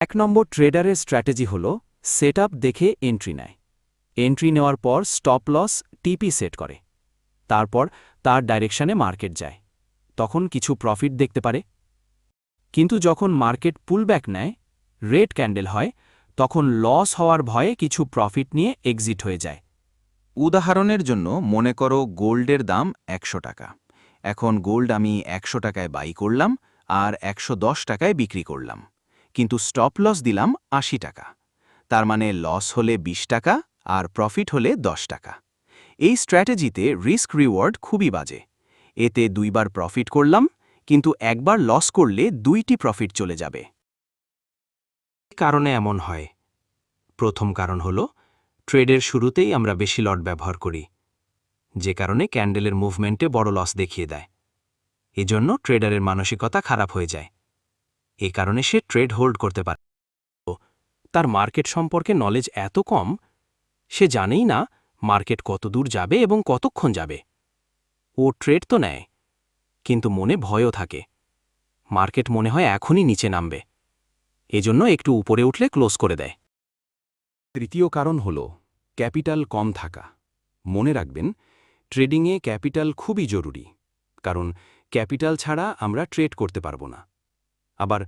এক নম্বর ট্রেডারের স্ট্র্যাটেজি হল সেটআপ দেখে এন্ট্রি নেয়। এন্ট্রি নেওয়ার পর স্টপ লস টিপি সেট করে। তারপর তার ডাইরেকশনে মার্কেট যায়, তখন কিছু প্রফিট দেখতে পারে। কিন্তু যখন মার্কেট পুলব্যাক নেয়, রেড ক্যান্ডেল হয়, তখন লস হওয়ার ভয়ে কিছু প্রফিট নিয়ে এক্সিট হয়ে যায়। উদাহরণের জন্য মনে করো গোল্ডের দাম ১০০ টাকা। এখন গোল্ড আমি ১০০ টাকায় বাই করলাম আর ১১০ টাকায় বিক্রি করলাম, কিন্তু স্টপ লস দিলাম ৮০ টাকা। তার মানে লস হলে ২০ টাকা আর প্রফিট হলে ১০ টাকা। এই স্ট্র্যাটেজিতে রিস্ক রিওয়ার্ড খুবই বাজে। এতে দুইবার প্রফিট করলাম, কিন্তু একবার লস করলে দুইটি প্রফিট চলে যাবে। কারণে এমন হয়। প্রথম কারণ হল ট্রেডের শুরুতেই আমরা বেশি লট ব্যবহার করি, যে কারণে ক্যান্ডেলের মুভমেন্টে বড় লস দেখিয়ে দেয়। এজন্য ট্রেডারের মানসিকতা খারাপ হয়ে যায়। এ কারণে সে ট্রেড হোল্ড করতে পারে। তার মার্কেট সম্পর্কে নলেজ এত কম, সে জানেই না মার্কেট কত দূর যাবে এবং কতক্ষণ যাবে। ও ট্রেড তো নেয়, কিন্তু মনে ভয়ও থাকে। মার্কেট মনে হয় এখনই নিচে নামবে, এজন্য একটু উপরে উঠলে ক্লোজ করে দেয়। তৃতীয় কারণ হল ক্যাপিটাল কম থাকা। মনে রাখবেন, ট্রেডিংয়ে ক্যাপিটাল খুবই জরুরি, কারণ ক্যাপিটাল ছাড়া আমরা ট্রেড করতে পারব না। আবার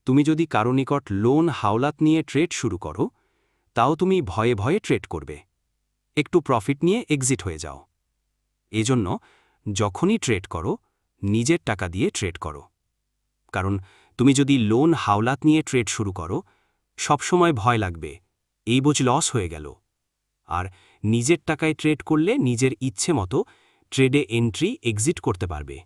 তুমি যদি কারো নিকট লোন হাওলাত নিয়ে ট্রেড শুরু করো, তাও তুমি ভয়ে ভয়ে ট্রেড করবে, একটু প্রফিট নিয়ে এক্সিট হয়ে যাও। এজন্য যখনই ট্রেড করো, নিজের টাকা দিয়ে ট্রেড করো। কারণ তুমি যদি লোন হাওলাত নিয়ে ট্রেড শুরু করো, সবসময় ভয় লাগবে এই বুঝ লস হয়ে গেল। আর নিজের টাকায় ট্রেড করলে নিজের ইচ্ছে মতো ট্রেডে এন্ট্রি এক্সিট করতে পারবে।